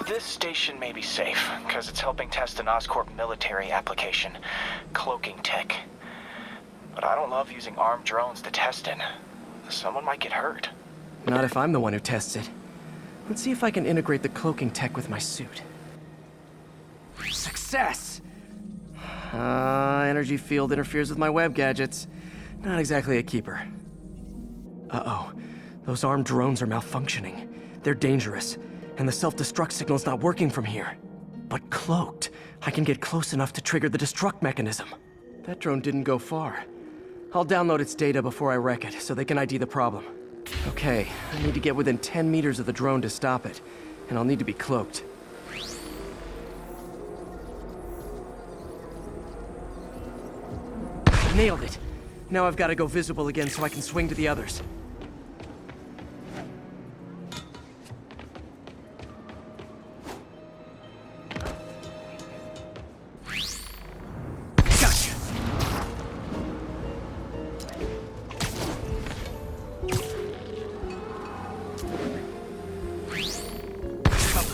This station may be safe, because it's helping test an Oscorp military application, cloaking tech. But I don't love using armed drones to test it. Someone might get hurt. Not if I'm the one who tests it. Let's see if I can integrate the cloaking tech with my suit. Success! Energy field interferes with my web gadgets. Not exactly a keeper. Uh-oh. Those armed drones are malfunctioning. They're dangerous, and the self-destruct signal's not working from here. But cloaked, I can get close enough to trigger the destruct mechanism. That drone didn't go far. I'll download its data before I wreck it, so they can ID the problem. Okay, I need to get within 10 meters of the drone to stop it, and I'll need to be cloaked. Nailed it! Now I've got to go visible again so I can swing to the others. Gotcha!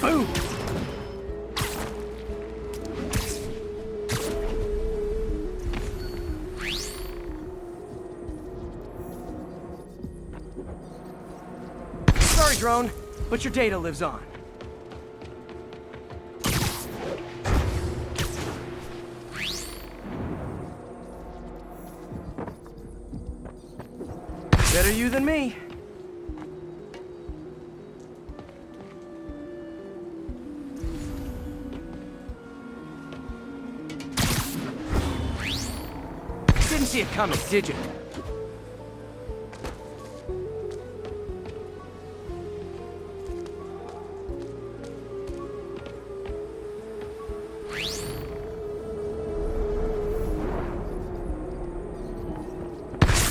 Boom! Sorry, drone, but your data lives on. Better you than me. Didn't see it coming, did you?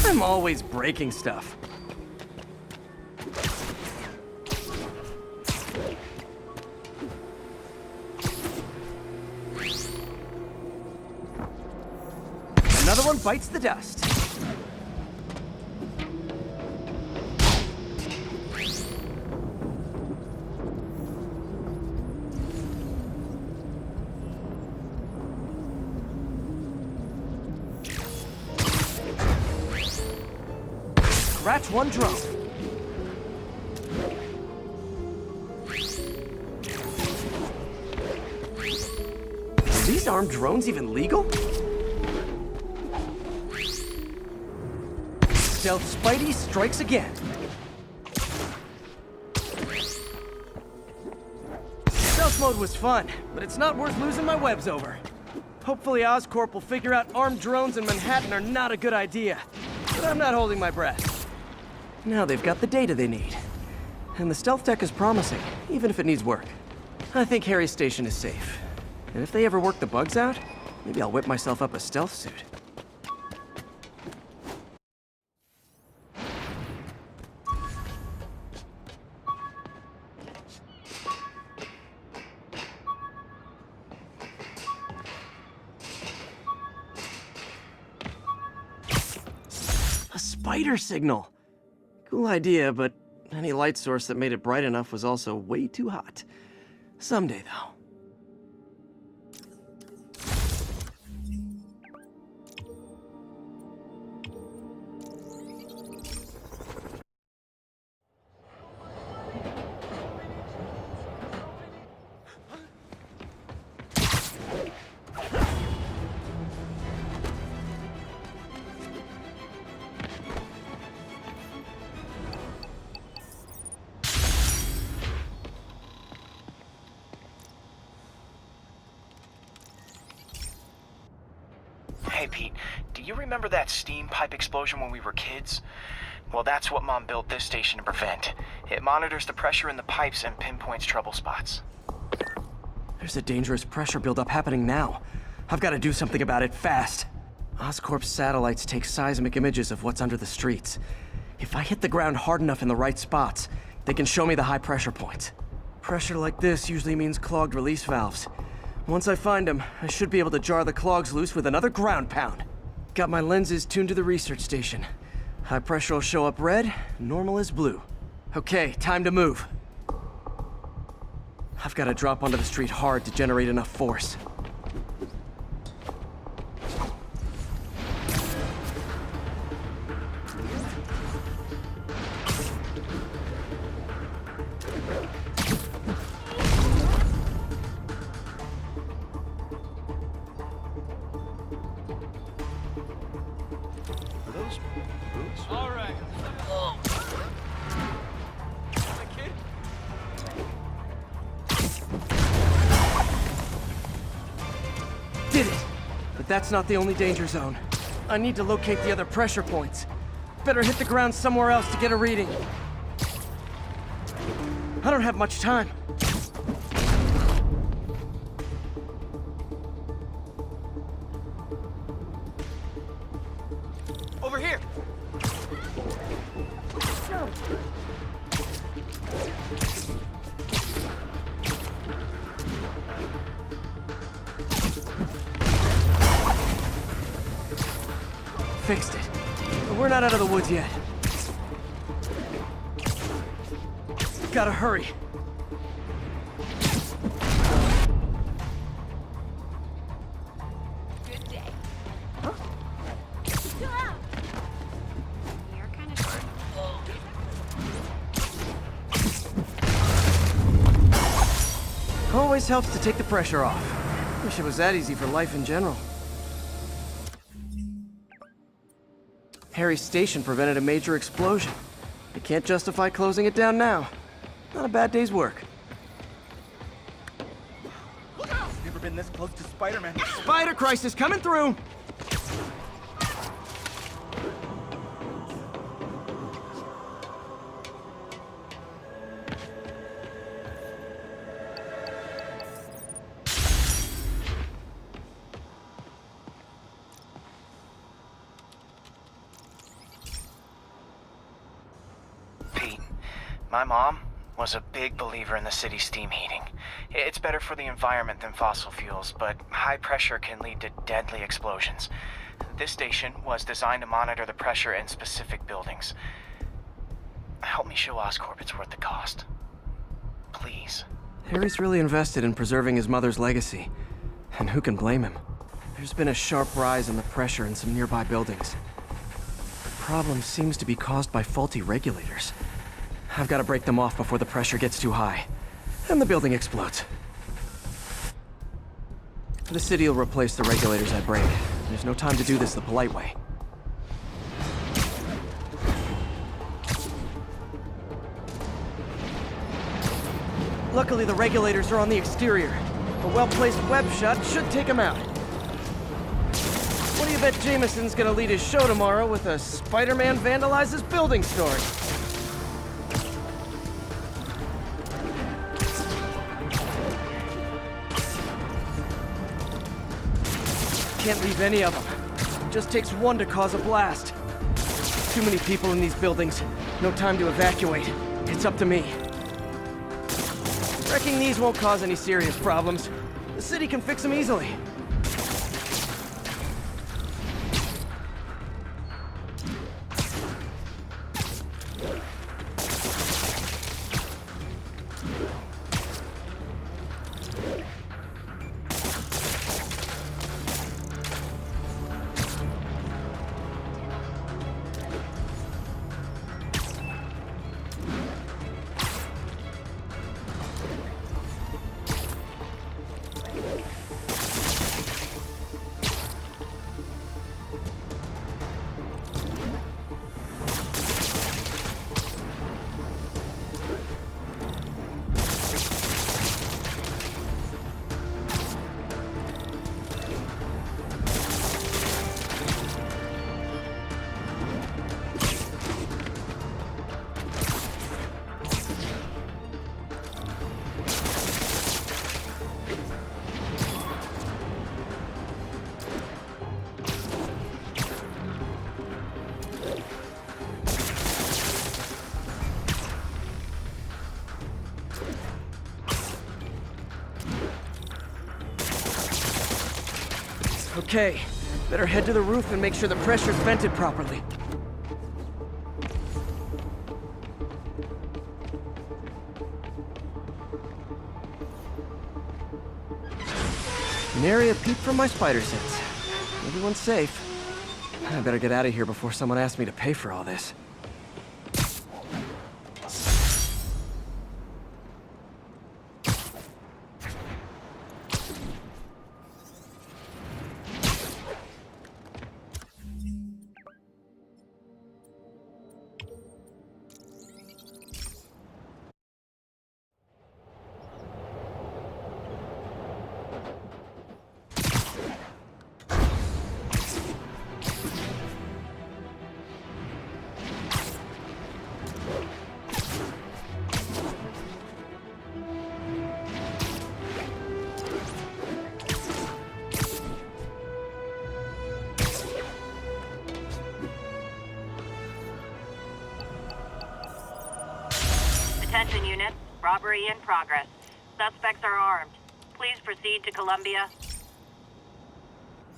I'm always breaking stuff. Another one bites the dust. Scratch one drone. Are these armed drones even legal? Stealth Spidey strikes again. Stealth mode was fun, but it's not worth losing my webs over. Hopefully Oscorp will figure out armed drones in Manhattan are not a good idea. But I'm not holding my breath. Now they've got the data they need. And the stealth tech is promising, even if it needs work. I think Harry's station is safe. And if they ever work the bugs out, maybe I'll whip myself up a stealth suit. A spider signal! Cool idea, but any light source that made it bright enough was also way too hot. Someday, though. Hey Pete, do you remember that steam pipe explosion when we were kids? Well, that's what Mom built this station to prevent. It monitors the pressure in the pipes and pinpoints trouble spots. There's a dangerous pressure buildup happening now. I've got to do something about it fast. Oscorp's satellites take seismic images of what's under the streets. If I hit the ground hard enough in the right spots, they can show me the high pressure points. Pressure like this usually means clogged release valves. Once I find them, I should be able to jar the clogs loose with another ground pound. Got my lenses tuned to the research station. High pressure will show up red, normal is blue. Okay, time to move. I've got to drop onto the street hard to generate enough force. Did it! But that's not the only danger zone. I need to locate the other pressure points. Better hit the ground somewhere else to get a reading. I don't have much time. Over here! Fixed it. But we're not out of the woods yet. Gotta hurry. Good day. Huh? Chill out. You're kind of short. Always helps to take the pressure off. Wish it was that easy for life in general. Harry's station prevented a major explosion. You can't justify closing it down now. Not a bad day's work. Look out! Never been this close to Spider-Man. Spider crisis coming through! Pete, my mom was a big believer in the city's steam heating. It's better for the environment than fossil fuels, but high pressure can lead to deadly explosions. This station was designed to monitor the pressure in specific buildings. Help me show Oscorp it's worth the cost. Please. Harry's really invested in preserving his mother's legacy. And who can blame him? There's been a sharp rise in the pressure in some nearby buildings. The problem seems to be caused by faulty regulators. I've got to break them off before the pressure gets too high. And the building explodes. The city will replace the regulators I break. There's no time to do this the polite way. Luckily, the regulators are on the exterior. A well-placed web shot should take them out. What do you bet Jameson's gonna lead his show tomorrow with a Spider-Man vandalizes building story? Can't leave any of them. Just takes one to cause a blast. Too many people in these buildings. No time to evacuate. It's up to me. Wrecking these won't cause any serious problems. The city can fix them easily. Okay, better head to the roof and make sure the pressure's vented properly. An area peeped from my spider sense. Everyone's safe. I better get out of here before someone asks me to pay for all this. Attention units, robbery in progress. Suspects are armed. Please proceed to Columbia.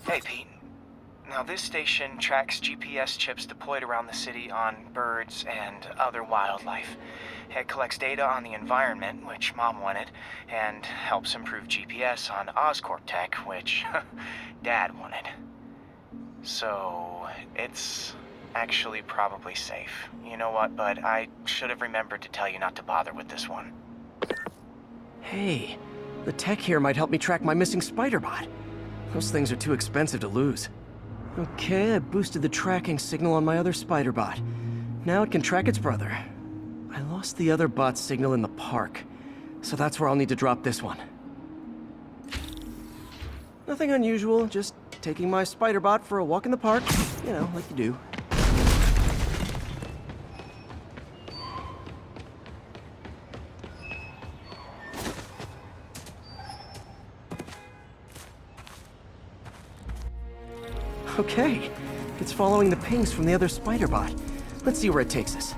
Hey, Pete. Now, this station tracks GPS chips deployed around the city on birds and other wildlife. It collects data on the environment, which Mom wanted, and helps improve GPS on Oscorp tech, which Dad wanted. So, it's actually probably safe. You know what, bud? I should have remembered to tell you not to bother with this one. Hey, the tech here might help me track my missing spider bot. Those things are too expensive to lose. Okay, I boosted the tracking signal on my other spider bot. Now it can track its brother. I lost the other bot's signal in the park, so that's where I'll need to drop this one. Nothing unusual, just taking my spider bot for a walk in the park. You know, like you do. Okay, it's following the pings from the other spider bot. Let's see where it takes us.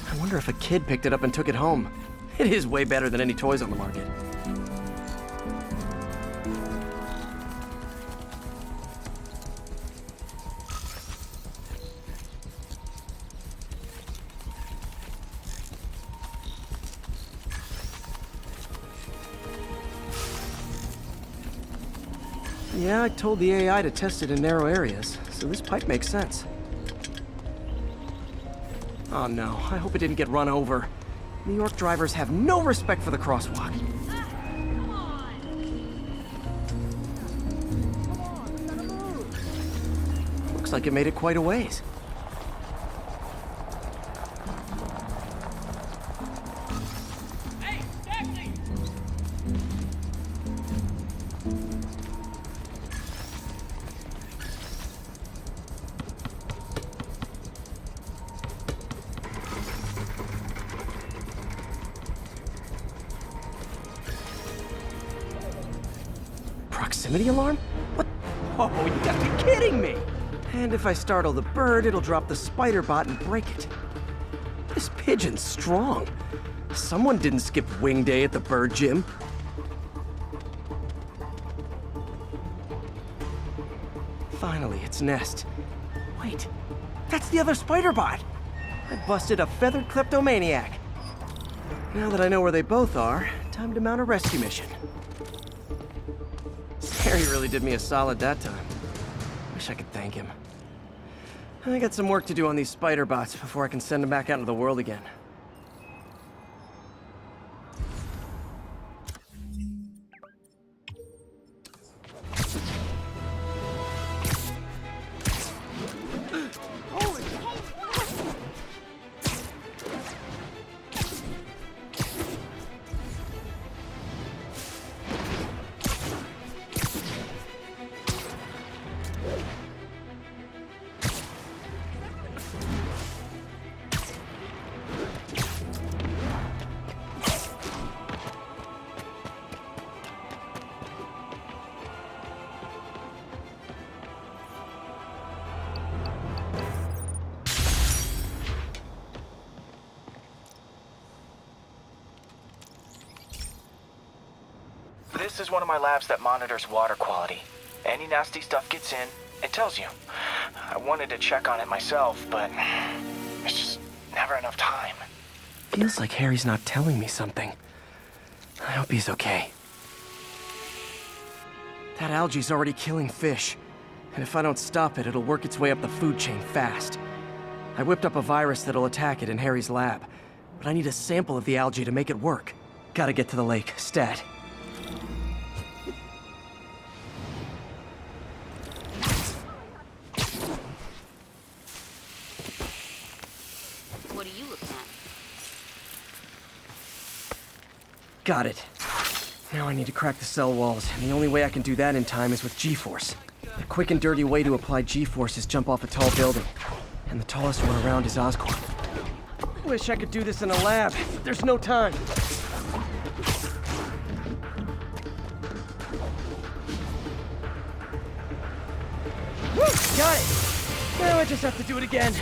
I wonder if a kid picked it up and took it home. It is way better than any toys on the market. Yeah, I told the AI to test it in narrow areas, so this pipe makes sense. Oh no, I hope it didn't get run over. New York drivers have no respect for the crosswalk. Looks like it made it quite a ways. Proximity alarm? What? Oh, you gotta be kidding me! And if I startle the bird, it'll drop the spider bot and break it. This pigeon's strong. Someone didn't skip wing day at the bird gym. Finally, its nest. Wait, that's the other spider bot! I busted a feathered kleptomaniac. Now that I know where they both are, time to mount a rescue mission. Harry really did me a solid that time. Wish I could thank him. I got some work to do on these spider bots before I can send them back out into the world again. This is one of my labs that monitors water quality. Any nasty stuff gets in, it tells you. I wanted to check on it myself, but it's just never enough time. Feels like Harry's not telling me something. I hope he's okay. That algae's already killing fish. And if I don't stop it, it'll work its way up the food chain fast. I whipped up a virus that'll attack it in Harry's lab. But I need a sample of the algae to make it work. Gotta get to the lake, stat. What are you looking at? Got it. Now I need to crack the cell walls, and the only way I can do that in time is with G-force. The quick and dirty way to apply G-force is jump off a tall building. And the tallest one around is Oscorp. Wish I could do this in a lab, but there's no time. Woo! Got it! Now I just have to do it again.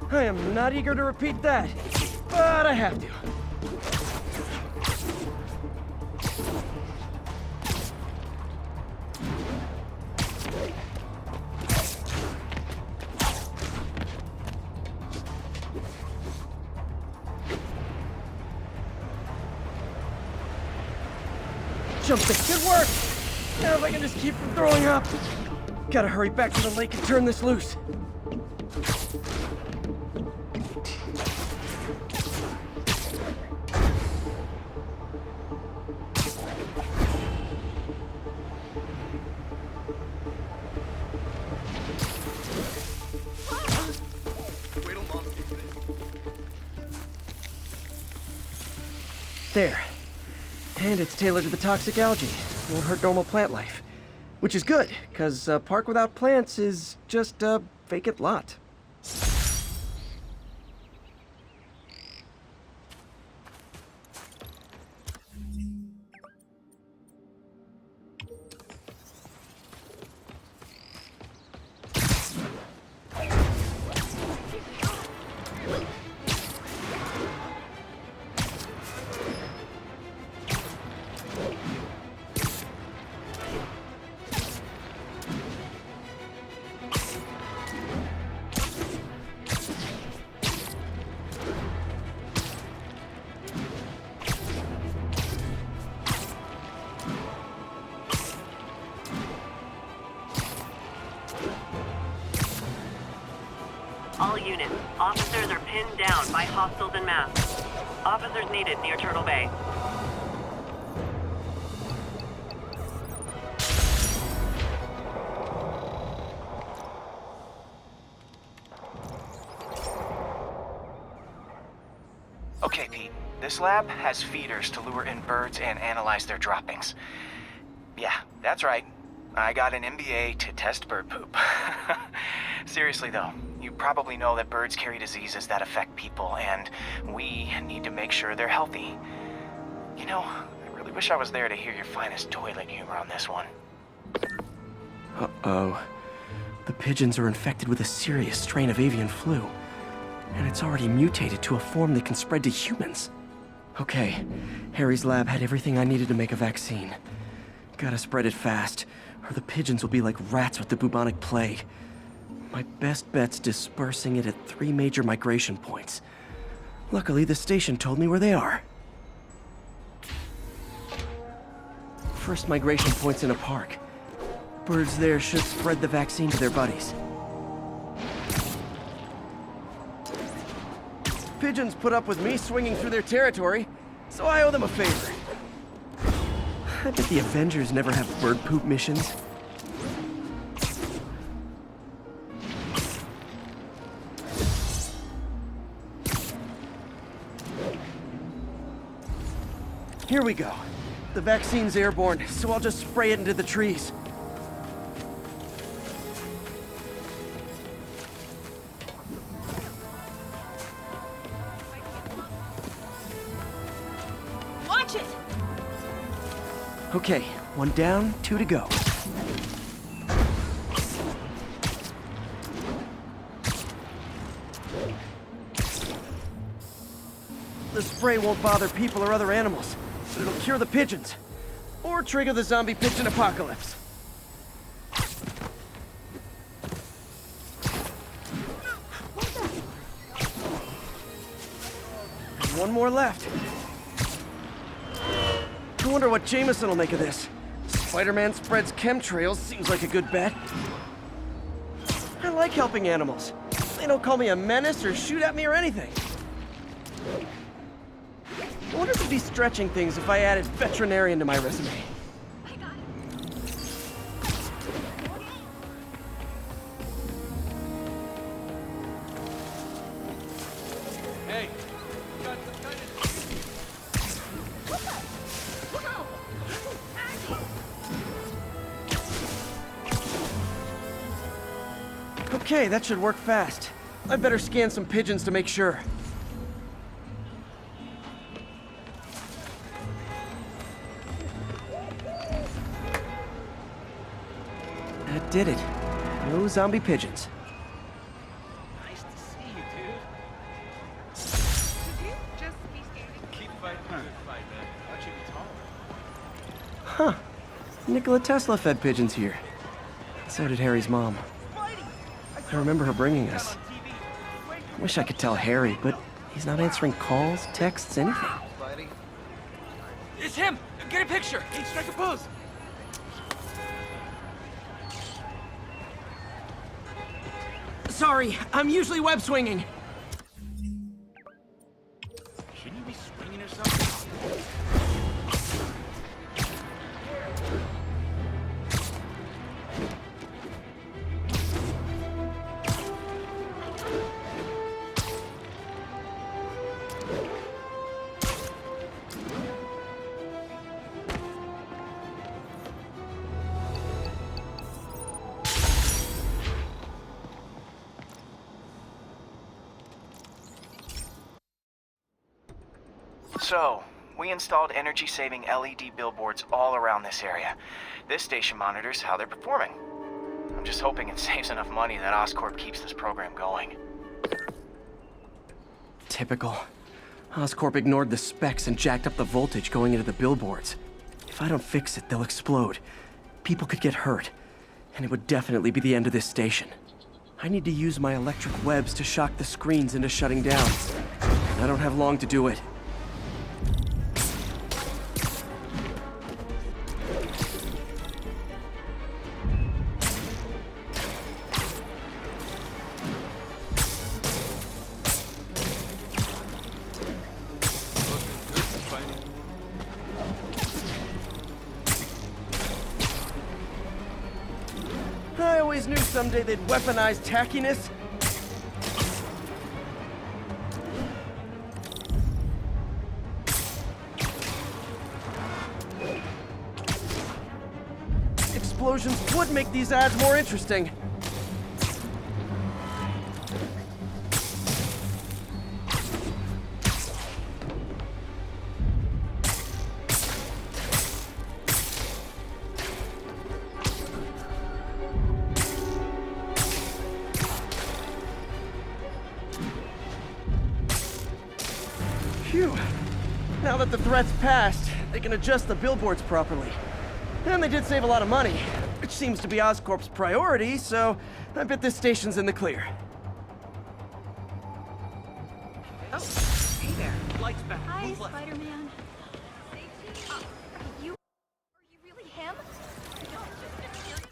I am not eager to repeat that, but I have to. Jump it. Good work! Now if I can just keep from throwing up. Gotta hurry back to the lake and turn this loose. There. And it's tailored to the toxic algae. Won't hurt normal plant life. Which is good, because a park without plants is just a vacant lot. All units, officers are pinned down by hostiles en masse. Officers needed near Turtle Bay. Okay, Pete. This lab has feeders to lure in birds and analyze their droppings. Yeah, that's right. I got an MBA to test bird poop. Seriously though, you probably know that birds carry diseases that affect people, and we need to make sure they're healthy. You know, I really wish I was there to hear your finest toilet humor on this one. Uh-oh. The pigeons are infected with a serious strain of avian flu. And it's already mutated to a form that can spread to humans. Okay, Harry's lab had everything I needed to make a vaccine. Gotta spread it fast, or the pigeons will be like rats with the bubonic plague. My best bet's dispersing it at 3 major migration points. Luckily, the station told me where they are. First migration point's in a park. Birds there should spread the vaccine to their buddies. Pigeons put up with me swinging through their territory, so I owe them a favor. I bet the Avengers never have bird poop missions. Here we go. The vaccine's airborne, so I'll just spray it into the trees. Watch it! Okay, 1 down, 2 to go. The spray won't bother people or other animals, but it'll cure the pigeons. Or trigger the zombie pigeon apocalypse. one more left. I wonder what Jameson will make of this. Spider-Man spreads chemtrails seems like a good bet. I like helping animals. They don't call me a menace or shoot at me or anything. I wonder if it'd be stretching things if I added veterinarian to my resume. Hey, you got some kind of... Okay, that should work fast. I'd better scan some pigeons to make sure. That did it. No zombie pigeons. Nice to see you, dude. Could you just be standing? Keep fighting the good fight, man. Thought you'd be Huh. taller. Nikola Tesla fed pigeons here. So did Harry's mom. I remember her bringing us. I wish I could tell Harry, but he's not answering calls, texts, anything. It's him! Get a picture! Hey, strike a pose! Sorry, I'm usually web swinging. Shouldn't you be swinging or something? So, we installed energy-saving LED billboards all around this area. This station monitors how they're performing. I'm just hoping it saves enough money that Oscorp keeps this program going. Typical. Oscorp ignored the specs and jacked up the voltage going into the billboards. If I don't fix it, they'll explode. People could get hurt. And it would definitely be the end of this station. I need to use my electric webs to shock the screens into shutting down. I don't have long to do it. I always knew someday they'd weaponize tackiness. Explosions would make these ads more interesting. Phew. Now that the threat's passed, they can adjust the billboards properly. And they did save a lot of money, which seems to be Oscorp's priority, so I bet this station's in the clear. Oh, hey there. Lights back. Hi, Move left. Spider-Man. Safety. Are you really him? Can I have your autograph?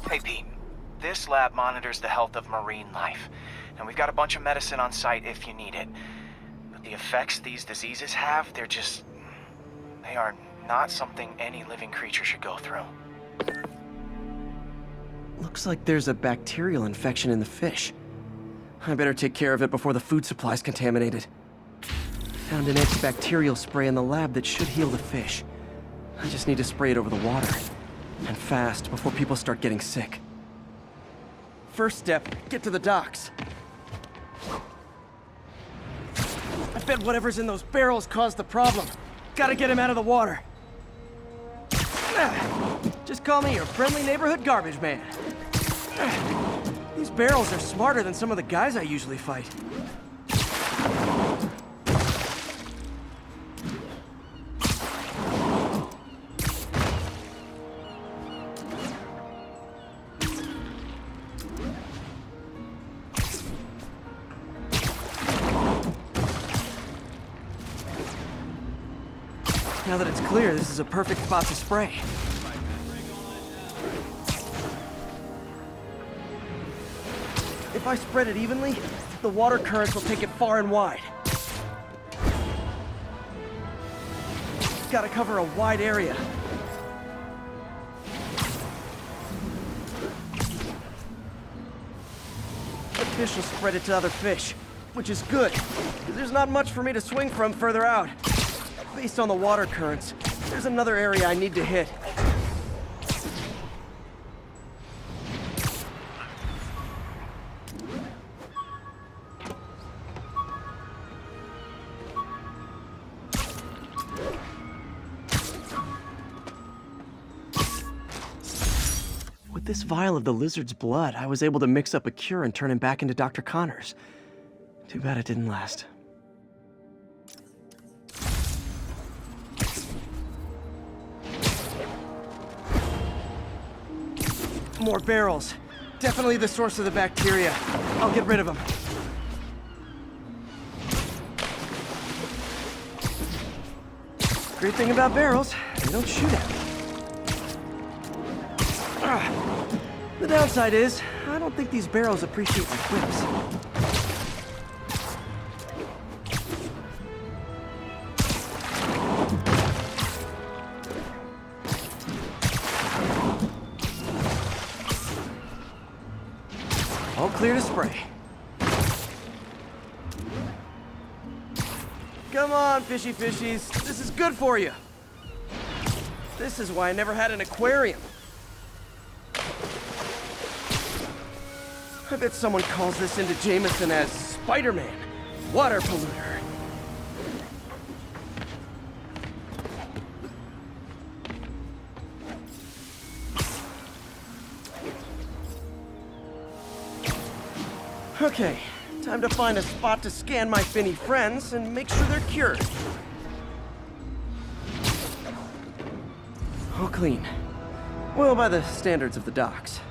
Hey, Pete. This lab monitors the health of marine life, and we've got a bunch of medicine on site if you need it. But the effects these diseases have, they are not something any living creature should go through. Looks like there's a bacterial infection in the fish. I better take care of it before the food supply's contaminated. Found an antibacterial spray in the lab that should heal the fish. I just need to spray it over the water. And fast, before people start getting sick. First step, get to the docks. I bet whatever's in those barrels caused the problem. Gotta get him out of the water. Just call me your friendly neighborhood garbage man. These barrels are smarter than some of the guys I usually fight. Now that it's clear, this is a perfect spot to spray. If I spread it evenly, the water currents will take it far and wide. Gotta cover a wide area. The fish will spread it to other fish, which is good, because there's not much for me to swing from further out. Based on the water currents, there's another area I need to hit. With this vial of the lizard's blood, I was able to mix up a cure and turn him back into Dr. Connors. Too bad it didn't last. More barrels. Definitely the source of the bacteria. I'll get rid of them. Great thing about barrels, they don't shoot at me. The downside is, I don't think these barrels appreciate my quips. All clear to spray. Come on, fishy fishies. This is good for you. This is why I never had an aquarium. I bet someone calls this into Jameson as Spider-Man, water polluter. Okay, time to find a spot to scan my finny friends and make sure they're cured. All clean. Well, by the standards of the docks.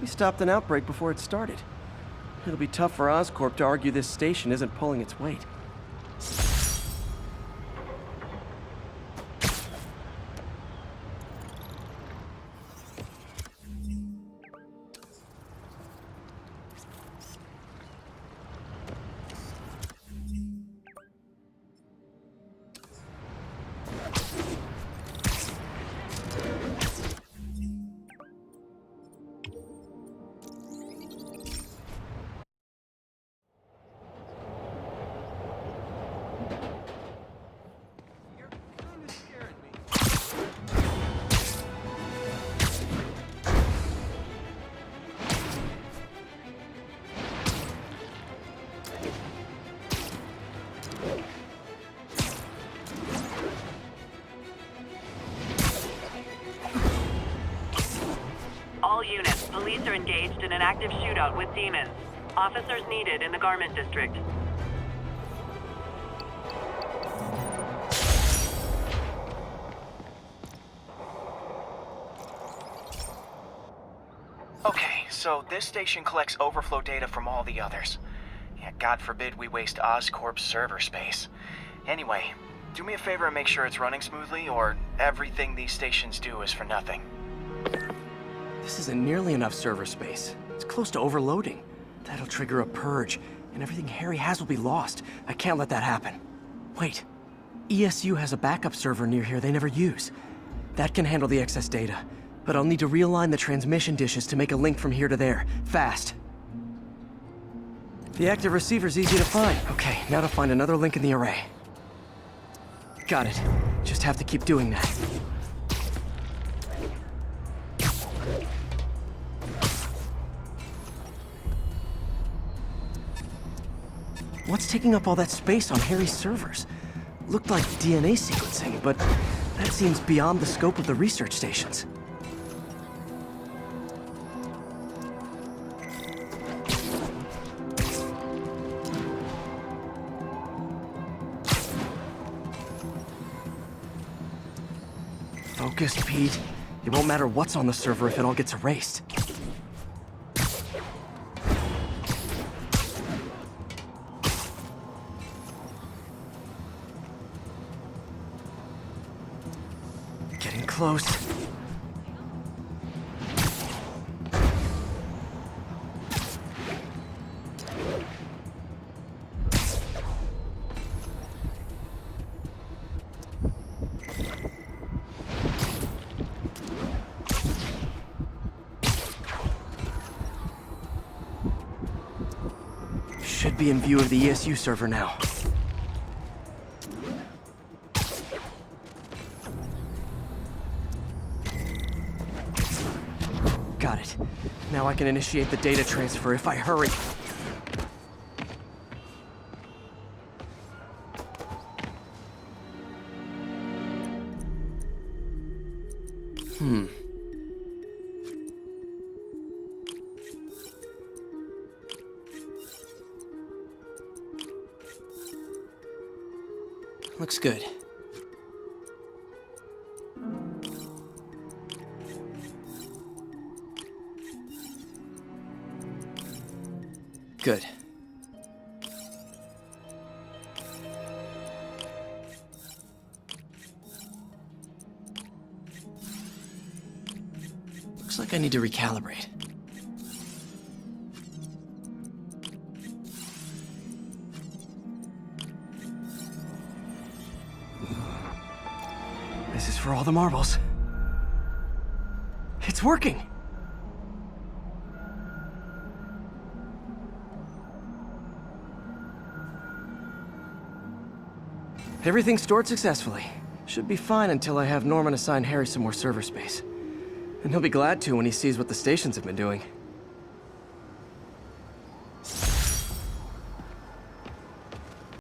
We stopped an outbreak before it started. It'll be tough for Oscorp to argue this station isn't pulling its weight. All units, police are engaged in an active shootout with demons. Officers needed in the garment district. Okay, so this station collects overflow data from all the others. Yeah, God forbid we waste Oscorp's server space. Anyway, do me a favor and make sure it's running smoothly, or everything these stations do is for nothing. This isn't nearly enough server space. It's close to overloading. That'll trigger a purge, and everything Harry has will be lost. I can't let that happen. Wait. ESU has a backup server near here they never use. That can handle the excess data, but I'll need to realign the transmission dishes to make a link from here to there, fast. The active receiver's easy to find. Okay, now to find another link in the array. Got it. Just have to keep doing that. What's taking up all that space on Harry's servers? Looked like DNA sequencing, but that seems beyond the scope of the research stations. Focus, Pete. It won't matter what's on the server if it all gets erased. Getting close. Should be in view of the ESU server now. Got it. Now I can initiate the data transfer if I hurry. Looks good. Good. Looks like I need to recalibrate. This is for all the marbles. It's working! Everything stored successfully. Should be fine until I have Norman assign Harry some more server space. And he'll be glad to when he sees what the stations have been doing.